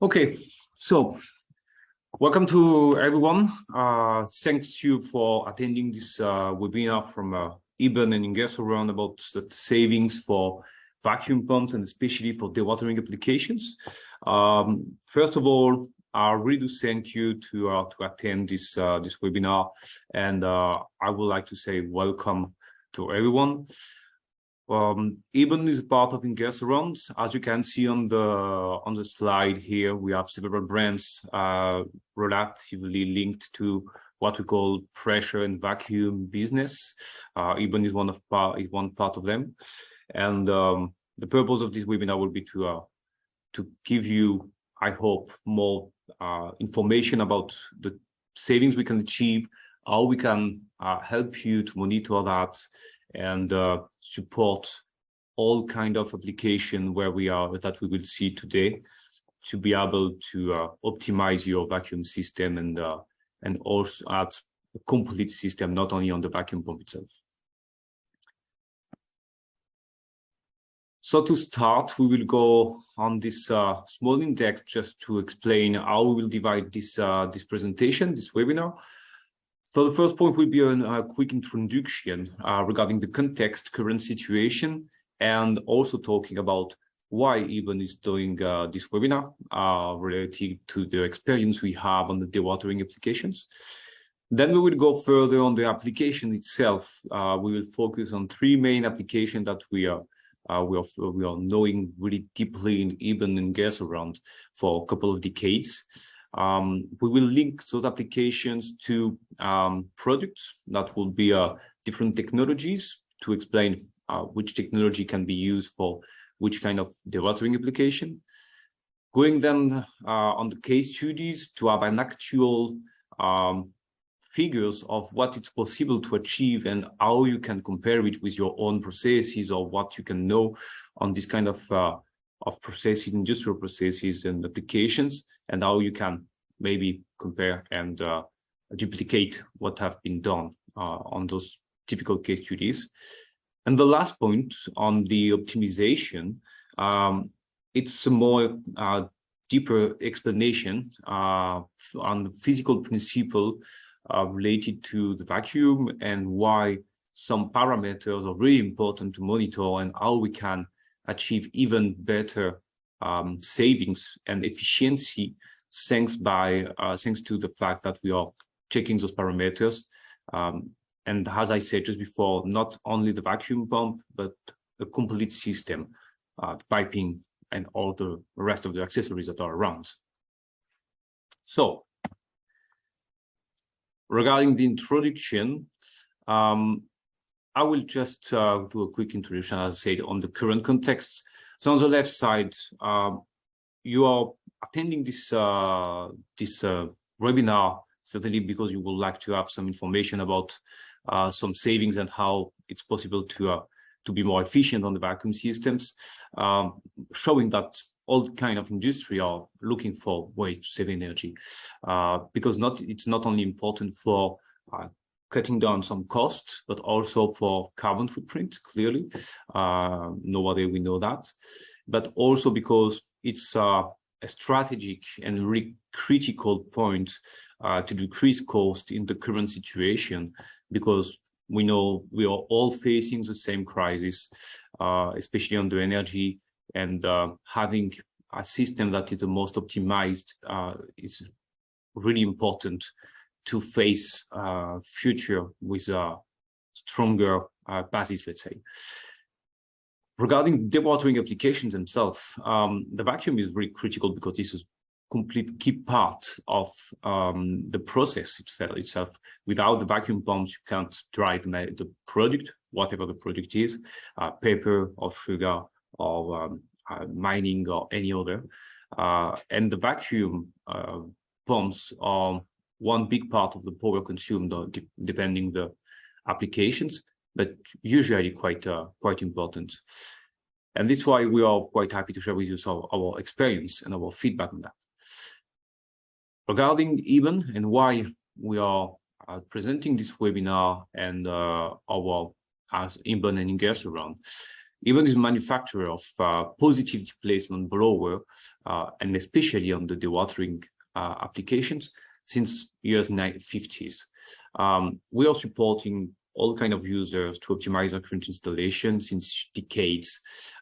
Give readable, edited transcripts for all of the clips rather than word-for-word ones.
Okay, so welcome to everyone. Thanks you for attending this webinar from Hibon and Ingersoll Rand about the savings for vacuum pumps and especially for dewatering applications. First of all, I really do thank you to attend this webinar, and I would like to say welcome to everyone. Hibon is part of Ingersoll Rand. As you can see on the slide here, we have several brands relatively linked to what we call pressure and vacuum business. Hibon is one part of them, and the purpose of this webinar will be to give you, I hope, more information about the savings we can achieve, how we can help you to monitor that, and support all kind of application where we are that we will see today to be able to optimize your vacuum system and also add a complete system, not only on the vacuum pump itself. So to start, we will go on this small index just to explain how we will divide this presentation, this webinar. So the first point will be a quick introduction regarding the context, current situation, and also talking about why Hibon is doing this webinar related to the experience we have on the dewatering applications. Then we will go further on the application itself. We will focus on three main applications that we are knowing really deeply in Hibon and Ingersoll Rand for a couple of decades. We will link those applications to products that will be different technologies to explain which technology can be used for which kind of dewatering application. Going then on the case studies to have an actual figures of what it's possible to achieve and how you can compare it with your own processes or what you can know on this kind of processes, industrial processes and applications, and how you can maybe compare and duplicate what have been done on those typical case studies. And the last point on the optimization, it's a more deeper explanation on the physical principle related to the vacuum and why some parameters are really important to monitor and how we can achieve even better savings and efficiency thanks to the fact that we are checking those parameters. And as I said just before, not only the vacuum pump, but a complete system, the piping and all the rest of the accessories that are around. So regarding the introduction, I will just do a quick introduction, as I said, on the current context. So on the left side, you are attending this webinar certainly because you would like to have some information about some savings and how it's possible to be more efficient on the vacuum systems, showing that all kind of industry are looking for ways to save energy, because it's not only important for cutting down some costs, but also for carbon footprint, clearly. Nowadays we know that, but also because it's a strategic and really critical point to decrease cost in the current situation, because we know we are all facing the same crisis, especially on the energy, and having a system that is the most optimized is really important to face future with a stronger basis, let's say. Regarding dewatering applications themselves, the vacuum is very critical because this is complete key part of the process itself. Without the vacuum pumps, you can't dry the product, whatever the product is, paper or sugar or mining or any other. And the vacuum pumps are one big part of the power consumed, depending the applications, but usually quite important. And this is why we are quite happy to share with you our experience and our feedback on that. Regarding Hibon and why we are presenting this webinar and as Hibon and Ingersoll Rand, Even the manufacturer of positive displacement blower, and especially on the dewatering applications since years 50s. We are supporting all kind of users to optimize their current installation since decades,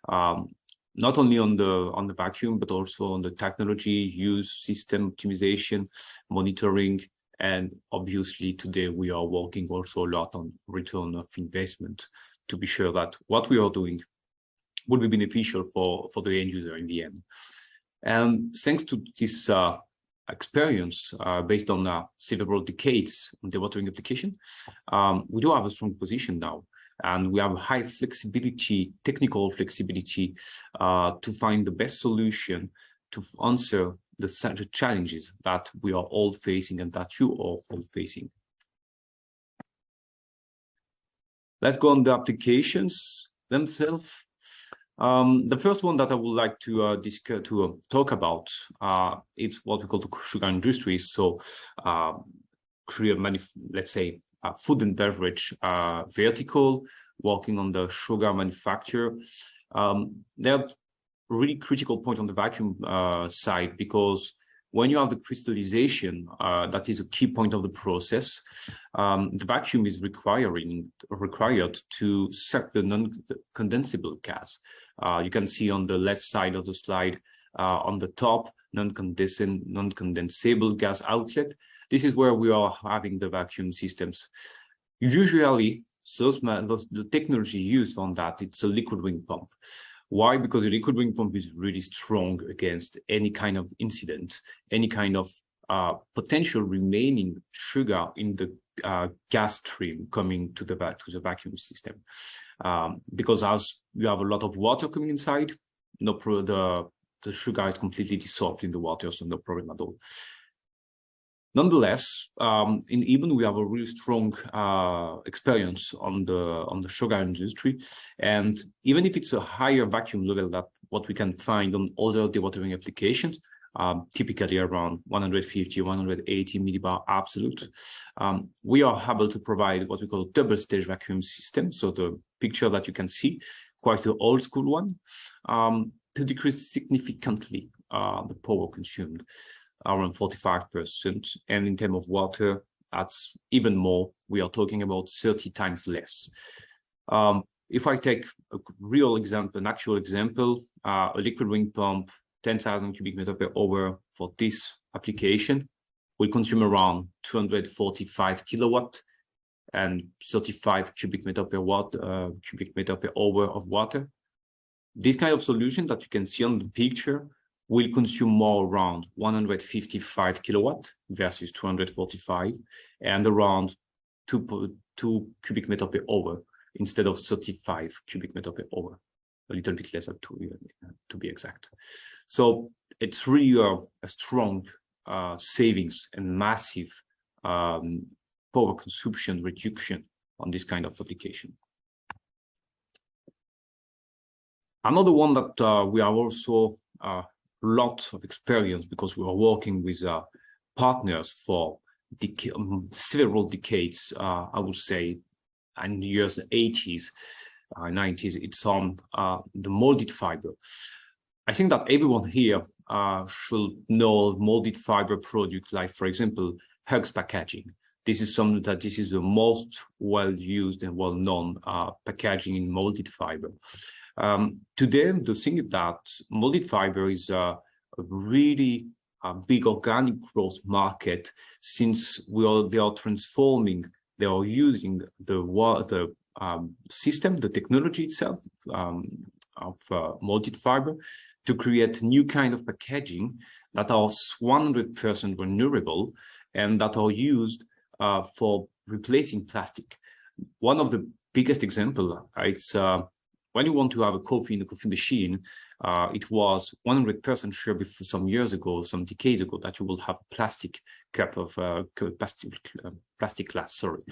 not only on the vacuum, but also on the technology use, system optimization, monitoring, and obviously today we are working also a lot on return of investment to be sure that what we are doing will be beneficial for the end user in the end. And thanks to this experience based on several decades on the dewatering application, we do have a strong position now, and we have high flexibility, technical flexibility to find the best solution to answer the challenges that we are all facing and that you are all facing. Let's go on the applications themselves. The first one that I would like to talk about is what we call the sugar industry. So, let's say food and beverage vertical, working on the sugar manufacture. They're really critical point on the vacuum side, because when you have the crystallization, that is a key point of the process. The vacuum is required to suck the non-condensable gas. You can see on the left side of the slide, on the top, non-condensable gas outlet. This is where we are having the vacuum systems. Usually, the technology used on that, it's a liquid ring pump. Why? Because the liquid ring pump is really strong against any kind of incident, any kind of potential remaining sugar in the gas stream coming to the vacuum system. Because as you have a lot of water coming inside, the sugar is completely dissolved in the water, so no problem at all. Nonetheless, in Hibon we have a really strong experience on the sugar industry, and even if it's a higher vacuum level than what we can find on other dewatering applications, typically around 150, 180 millibar absolute, we are able to provide what we call a double stage vacuum system. So the picture that you can see, quite an old school one, to decrease significantly the power consumed, around 45%, and in terms of water, that's even more. We are talking about 30 times less. If I take a real example, an actual example, a liquid ring pump, 10,000 cubic meter per hour for this application will consume around 245 kilowatt and 35 cubic meter per hour of water. This kind of solution that you can see on the picture will consume more, around 155 kilowatt versus 245, and around 2 cubic meter per hour instead of 35 cubic meter per hour, a little bit less to be exact. So it's really a strong savings and massive power consumption reduction on this kind of application. Another one that we are also lot of experience, because we are working with partners for several decades, I would say, in the years 80s, 90s, it's on the molded fiber. I think that everyone here should know molded fiber products, like, for example, Hugs packaging. This is something that this is the most well-used and well-known packaging in molded fiber. Today, the thing is that molded fiber is a really big organic growth market, since they are transforming, they are using the system, the technology itself of molded fiber to create new kind of packaging that are 100% renewable and that are used for replacing plastic. One of the biggest example is when you want to have a coffee in a coffee machine, it was 100% sure before some years ago, some decades ago, that you will have a plastic cup of plastic glass. Sorry.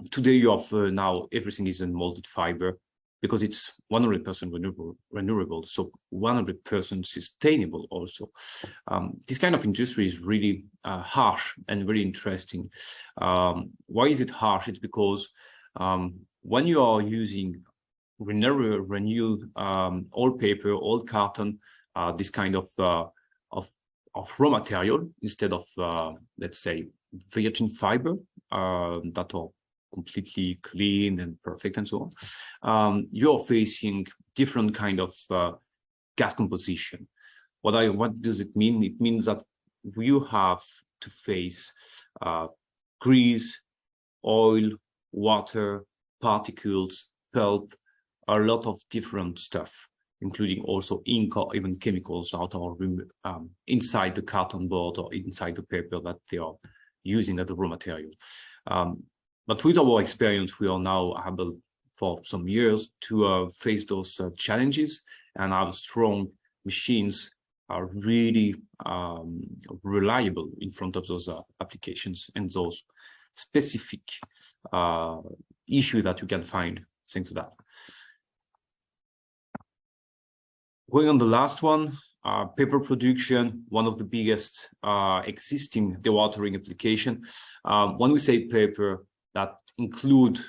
Today you have now everything is in molded fiber, because it's 100% renewable, so 100% sustainable also. This kind of industry is really harsh and very interesting. Why is it harsh? It's because when you are using renew old paper, old carton, this kind of raw material instead of let's say virgin fiber that are completely clean and perfect and so on. You're facing different kind of gas composition. What does it mean? It means that you have to face grease, oil, water, particles, pulp, a lot of different stuff, including also ink or even chemicals that are inside the carton board or inside the paper that they are using as the raw material. But with our experience, we are now able for some years to face those challenges and have strong machines are really reliable in front of those applications and those specific issues that you can find thanks to that. Going on the last one, paper production, one of the biggest existing dewatering application. When we say paper, that include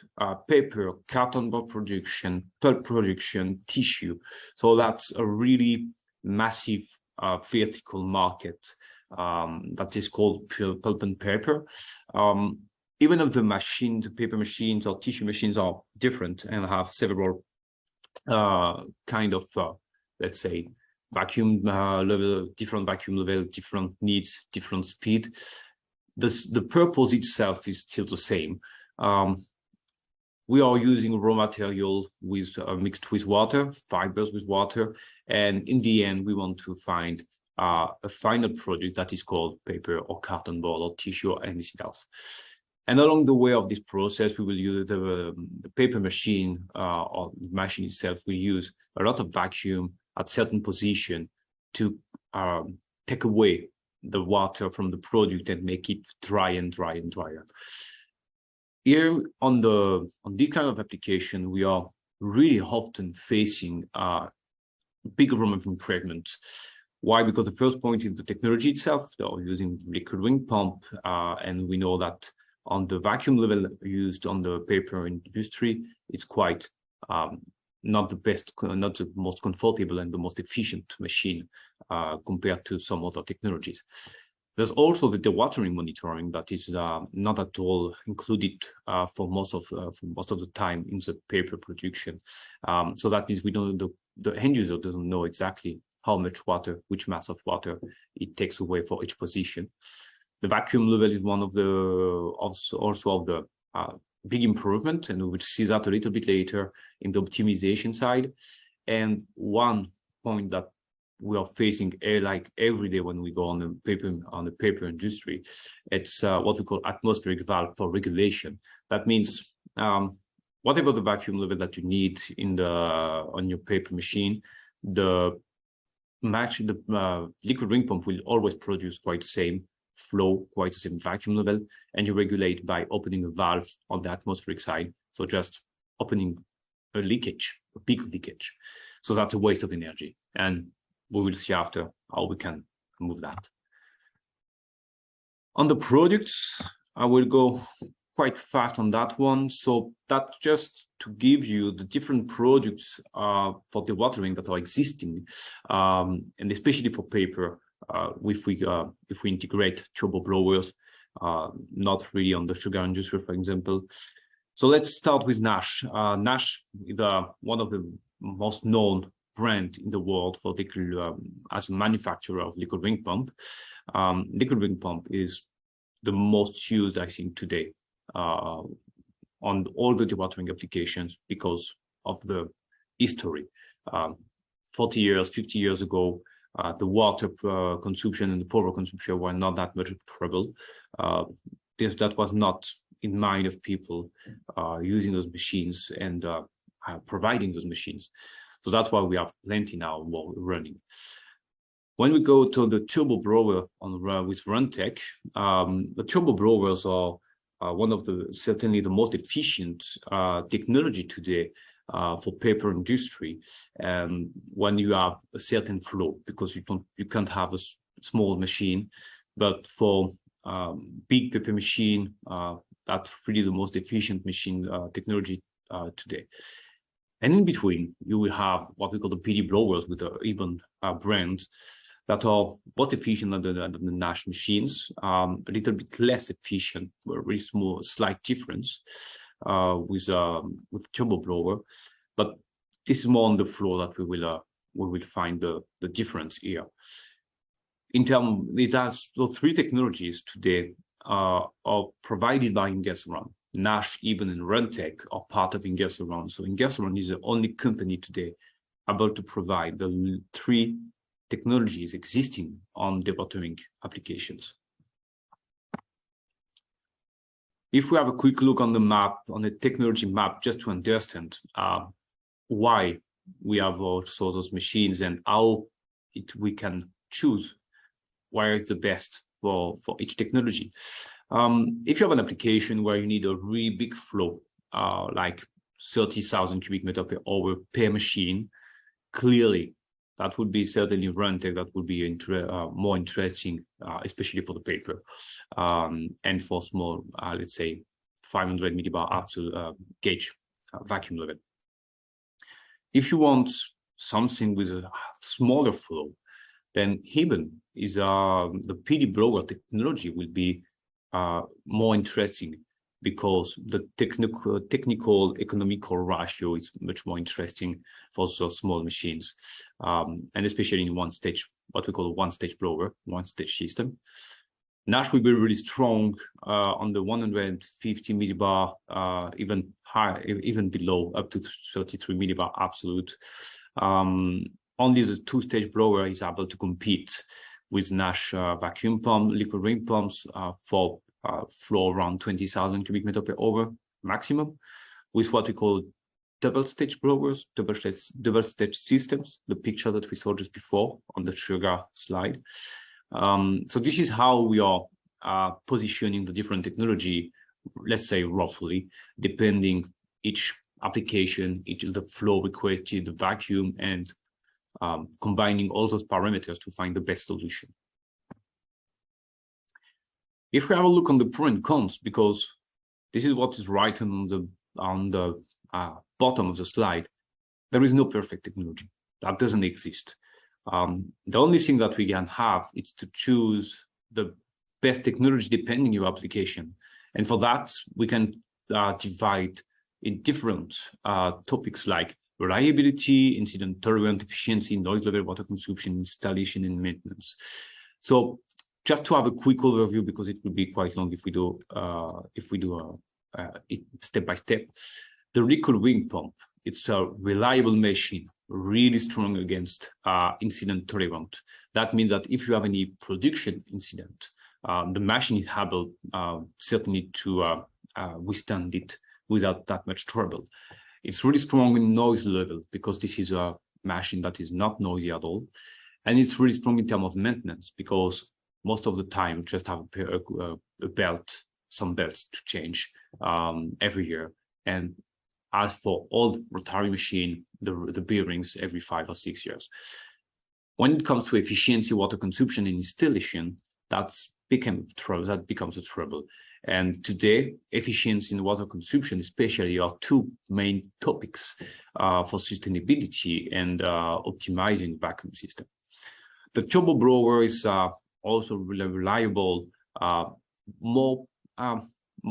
paper, carton board production, pulp production, tissue. So that's a really massive vertical market that is called pulp and paper. Even if the paper machines or tissue machines are different and have several kind of let's say vacuum level, different vacuum level, different needs, different speed. The purpose itself is still the same. We are using raw material with mixed with water, fibers with water, and in the end, we want to find a final product that is called paper or carton board or tissue or anything else. And along the way of this process, we will use the paper machine or the machine itself. We use a lot of vacuum at certain position to take away the water from the product and make it dry and dry and drier. Here on this kind of application, we are really often facing big room of improvement. Why? Because the first point is the technology itself. They are using liquid ring pump, and we know that on the vacuum level used on the paper industry, it's quite not the best, not the most comfortable and the most efficient machine compared to some other technologies. There's also the dewatering monitoring that is not at all included for most of the time in the paper production. So that means we don't, the end user doesn't know exactly how much water, which mass of water it takes away for each position. The vacuum level is one of the also of the big improvement, and we will see that a little bit later in the optimization side. And one point that we are facing like every day when we go on the paper industry, it's what we call atmospheric valve for regulation. That means whatever the vacuum level that you need in on your paper machine, the liquid ring pump will always produce quite the same flow, quite the same vacuum level, and you regulate by opening a valve on the atmospheric side. So just opening a leakage, a big leakage. So that's a waste of energy. And we will see after how we can remove that. On the products, I will go quite fast on that one. So that just to give you the different products for dewatering that are existing, and especially for paper, if we integrate turbo blowers, not really on the sugar industry, for example. So let's start with Nash. Nash is one of the most known brand in the world for as a manufacturer of liquid ring pump. Liquid ring pump is the most used, I think, today on all the dewatering applications because of the history. 40 years, 50 years ago, the water consumption and the power consumption were not that much trouble. That was not in mind of people using those machines and providing those machines. So that's why we have plenty now running. When we go to the turbo blower with Runtech, the turbo blowers are one of certainly the most efficient technology today for paper industry. When you have a certain flow, because you can't have a small machine, but for big paper machine, that's really the most efficient machine technology today. And in between, you will have what we call the PD blowers with the Hibon brand that are both efficient than the Nash machines, a little bit less efficient, a very small, slight difference with turbo blower. But this is more on the floor that we will find the difference here. In terms, it has the three technologies today are provided by Ingersoll Rand. Nash, Hibon, and Rentec are part of Ingersoll Rand. So Ingersoll Rand is the only company today able to provide the three technologies existing on dewatering applications. If we have a quick look on the map, on the technology map, just to understand why we have also those machines and how we can choose where is the best for each technology. If you have an application where you need a really big flow, like 30,000 cubic meter per hour per machine, clearly that would be certainly Rentec, that would be more interesting, especially for the paper, and for small, let's say 500 millibar absolute gauge vacuum level. If you want something with a smaller flow, then Hibon is the PD blower technology will be more interesting because the technical economical ratio is much more interesting for those small machines, and especially in one stage, what we call a one-stage blower, one-stage system. Nash will be really strong on the 150 millibar, even high, even below, up to 33 millibar absolute. Only the two-stage blower is able to compete with Nash vacuum pump, liquid ring pumps for flow around 20,000 cubic meter per hour maximum, with what we call double-stage blowers, double-stage systems, the picture that we saw just before on the sugar slide. So this is how we are positioning the different technology, let's say roughly, depending each application, each of the flow requested, the vacuum, and combining all those parameters to find the best solution. If we have a look on the pros and cons, because this is what is written on the bottom of the slide, there is no perfect technology. That doesn't exist. The only thing that we can have is to choose the best technology depending on your application. And for that, we can divide in different topics like reliability, incident tolerant, efficiency, noise level, water consumption, installation, and maintenance. So just to have a quick overview, because it will be quite long if we do it step by step. The liquid ring pump, it's a reliable machine, really strong against incident tolerant. That means that if you have any production incident, the machine is able certainly to withstand it without that much trouble. It's really strong in noise level because this is a machine that is not noisy at all. And it's really strong in terms of maintenance because most of the time you just have a belt, some belts to change every year. And as for all rotary machine, the bearings every 5 or 6 years. When it comes to efficiency, water consumption, and installation, that becomes a trouble. And today, efficiency and water consumption, especially, are two main topics for sustainability and optimizing the vacuum system. The turbo blower is also really reliable, more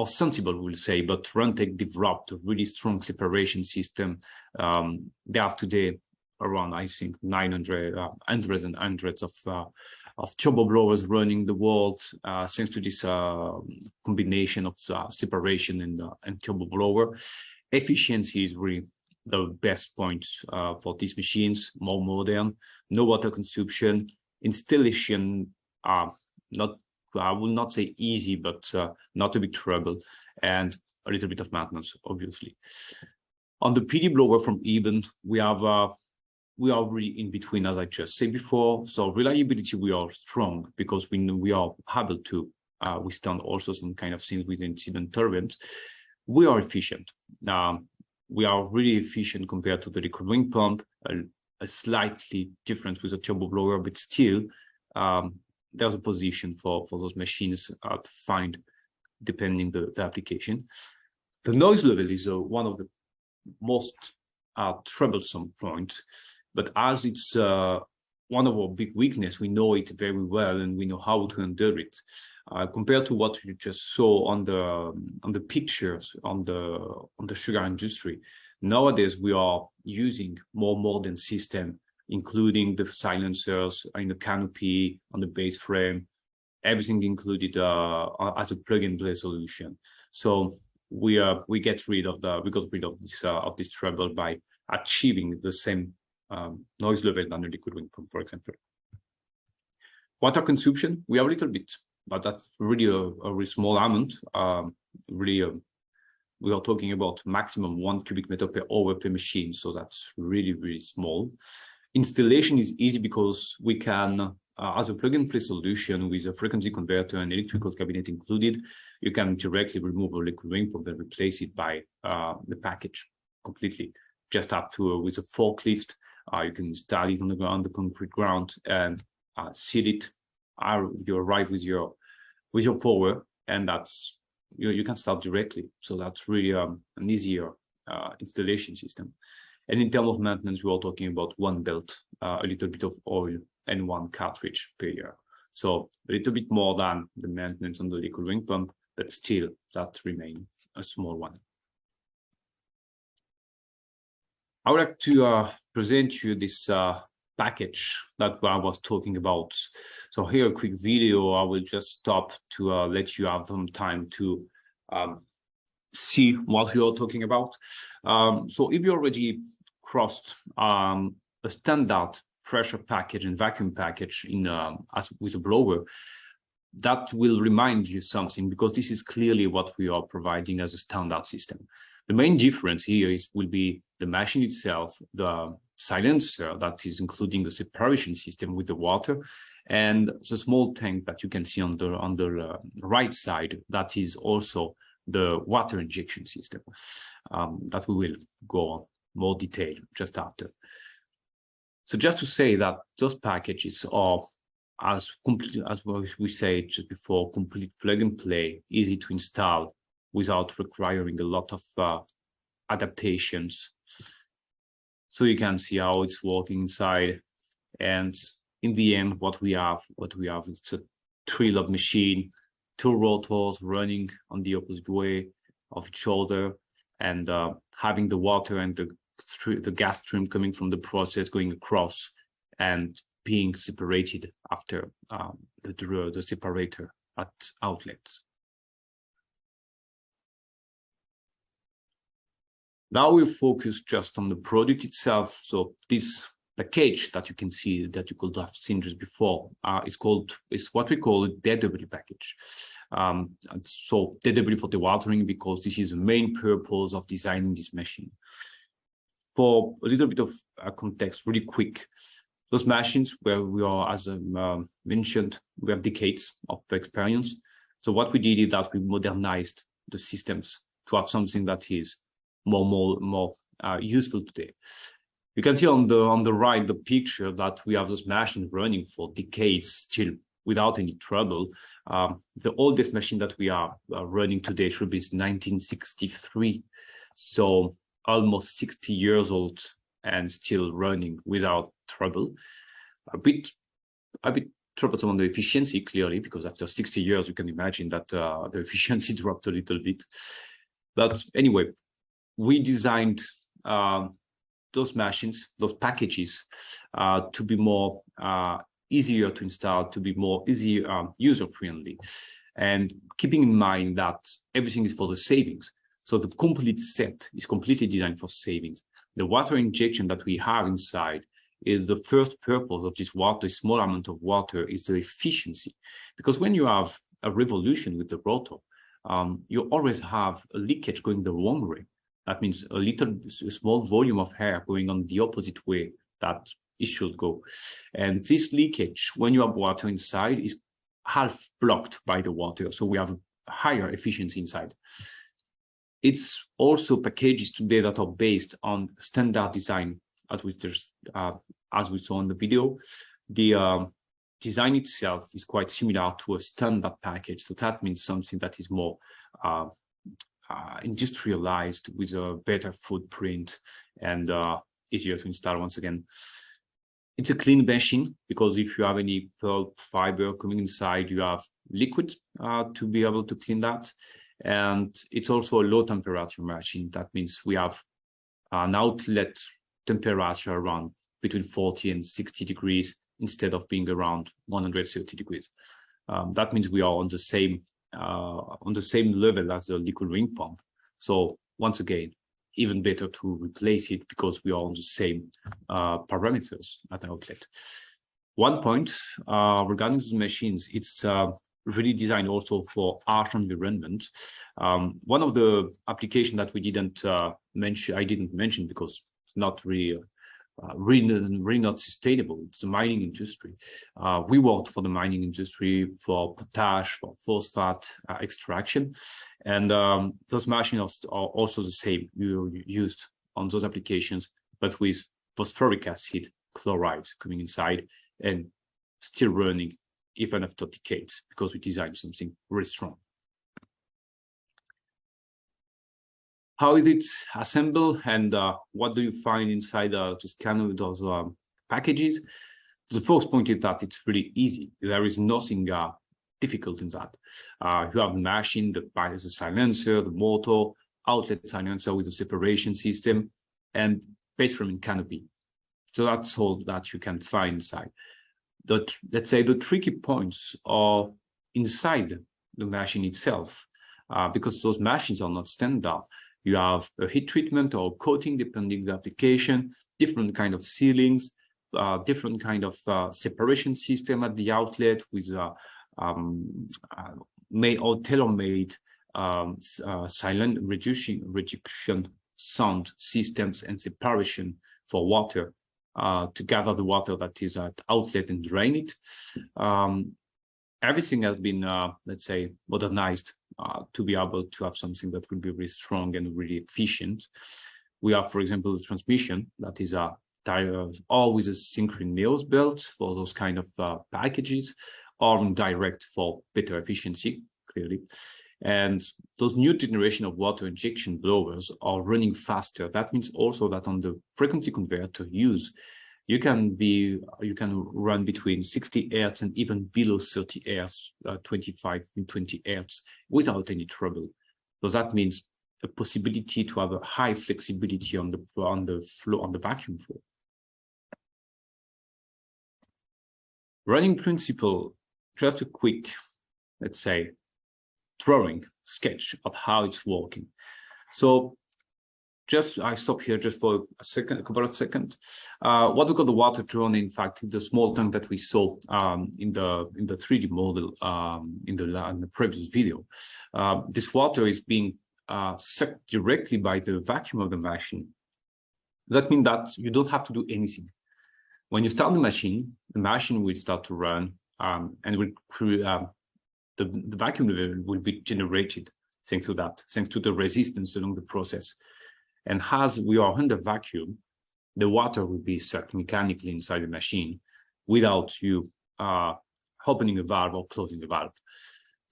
sensible, we'll say, but Rentec developed a really strong separation system. They have today around, I think, 900, hundreds and hundreds of turbo blowers running the world, thanks to this combination of separation and turbo blower. Efficiency is really the best point for these machines, more modern, no water consumption, installation, not, I will not say easy, but not a big trouble, and a little bit of maintenance, obviously. On the PD blower from Hibon, we are really in between, as I just said before. So reliability, we are strong because we are able to withstand also some kind of things with incident tolerance. We are efficient. We are really efficient compared to the liquid ring pump, a slightly difference with a turbo blower, but still there's a position for those machines to find depending the application. The noise level is one of the most troublesome point, but as it's one of our big weaknesses, we know it very well and we know how to handle it. Compared to what you just saw on the pictures on the sugar industry, nowadays we are using more modern system, including the silencers in the canopy, on the base frame, everything included as a plug-and-play solution. So we got rid of this trouble by achieving the same noise level than a liquid wind pump, for example. Water consumption, we have a little bit, but that's really a really small amount. We are talking about maximum 1 cubic meter per hour per machine, so that's really, really small. Installation is easy because we can, as a plug-and-play solution with a frequency converter and electrical cabinet included, you can directly remove a liquid wind pump and replace it by the package completely. Just up to with a forklift, you can install it on the concrete ground and seal it. You arrive with your power, and that's you can start directly. So that's really an easier installation system. And in terms of maintenance, we are talking about one belt, a little bit of oil, and one cartridge per year. So a little bit more than the maintenance on the liquid wind pump, but still that remains a small one. I would like to present you this package that I was talking about. So here a quick video. I will just stop to let you have some time to see what we are talking about. So if you already crossed a standard pressure package and vacuum package in as with a blower, that will remind you something, because this is clearly what we are providing as a standard system. The main difference here will be the machine itself, the silencer that is including a separation system with the water, and the small tank that you can see on the right side, that is also the water injection system that we will go on more detail just after. So just to say that those packages are, as we said just before, complete plug and play, easy to install without requiring a lot of adaptations. So you can see how it's working inside, and in the end, what we have is a three-lob machine, 2 rotors running on the opposite way of each other, and having the water and the gas stream coming from the process going across and being separated after the separator at outlets. Now we focus just on the product itself. So this package that you can see, that you could have seen just before, is what we call a DW package. And so DW for dewatering, because this is the main purpose of designing this machine. For a little bit of context, really quick, those machines where we are, as I mentioned, we have decades of experience. So what we did is that we modernized the systems to have something that is more useful today. You can see on the right the picture that we have those machines running for decades still without any trouble. The oldest machine that we are running today should be 1963, so almost 60 years old and still running without trouble. A bit troublesome on the efficiency, clearly, because after 60 years you can imagine that the efficiency dropped a little bit. But anyway, we designed those machines, those packages, to be more easier to install, to be more user-friendly, and keeping in mind that everything is for the savings. So the complete set is completely designed for savings. The water injection that we have inside is the first purpose of this water, a small amount of water, is the efficiency. Because when you have a revolution with the rotor, you always have a leakage going the wrong way. That means a small volume of air going on the opposite way that it should go. And this leakage, when you have water inside, is half blocked by the water. So we have a higher efficiency inside. It's also packages today that are based on standard design, as we saw in the video. The design itself is quite similar to a standard package. So that means something that is more industrialized with a better footprint and easier to install once again. It's a clean machine because if you have any pulp fiber coming inside, you have liquid to be able to clean that. And it's also a low temperature machine. That means we have an outlet temperature around between 40 and 60 degrees instead of being around 130 degrees. That means we are on the same level as the liquid ring pump. So once again, even better to replace it because we are on the same parameters at the outlet. One point regarding these machines, it's really designed also for harsh environment. One of the applications that we didn't mention, I didn't mention because it's not really really not sustainable. It's the mining industry. We worked for the mining industry for potash, for phosphate extraction, and those machines are also the same. You used on those applications, but with phosphoric acid chloride coming inside and still running even after decades because we designed something really strong. How is it assembled and what do you find inside this kind of those packages? The first point is that it's really easy. There is nothing difficult in that. You have the machine, the silencer, the motor, outlet silencer with a separation system, and base framing canopy. So that's all that you can find inside. Let's say the tricky points are inside the machine itself, because those machines are not standard. You have a heat treatment or coating depending on the application, different kind of sealings, different kind of separation system at the outlet with made or tailor-made silent reduction sound systems and separation for water to gather the water that is at outlet and drain it. Everything has been, let's say, modernized to be able to have something that will be really strong and really efficient. We have, for example, the transmission that is always a synchronous belt for those kind of packages, or direct for better efficiency, clearly. And those new generation of water injection blowers are running faster. That means also that on the frequency converter use, you can run between 60 Hertz and even below 30 Hertz, 25 and 20 Hertz without any trouble. So that means the possibility to have a high flexibility on the vacuum flow. Running principle, just a quick, let's say, drawing sketch of how it's working. So I stop here just for a couple of seconds. What we call the water drone, in fact, the small tank that we saw in the 3D model in the previous video. This water is being sucked directly by the vacuum of the machine. That means that you don't have to do anything. When you start the machine will start to run, and the vacuum level will be generated thanks to that, thanks to the resistance along the process. And as we are under vacuum, the water will be sucked mechanically inside the machine without you opening a valve or closing the valve.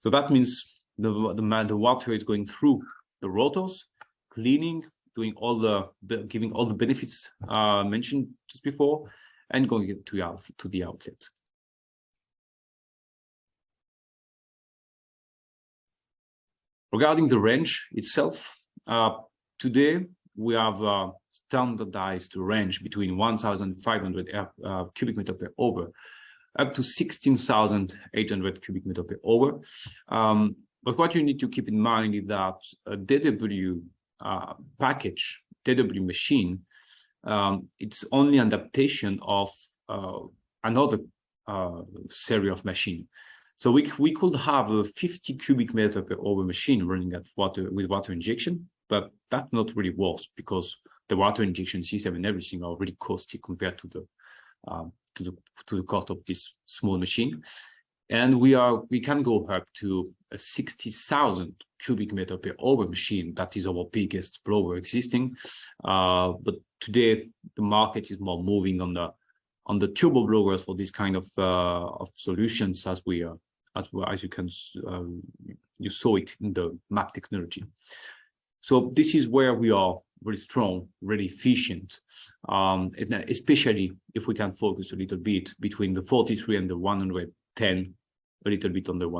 So that means the water is going through the rotors, cleaning, giving all the benefits mentioned just before, and going to the outlet. Regarding the range itself, today we have standardized range between 1,500 cubic meter per hour up to 16,800 cubic meter per hour. But what you need to keep in mind is that a DW package, DW machine, it's only an adaptation of another series of machine. So we could have a 50 cubic meter per hour machine running at with water injection, but that not really works because the water injection system and everything are really costly compared to the cost of this small machine. And we can go up to a 60,000 cubic meter per hour machine. That is our biggest blower existing. But today the market is more moving on the turbo blowers for this kind of solutions, as you saw it in the map technology. So this is where we are very strong, really efficient, and especially if we can focus a little bit between the 43 and the 110, a little bit on the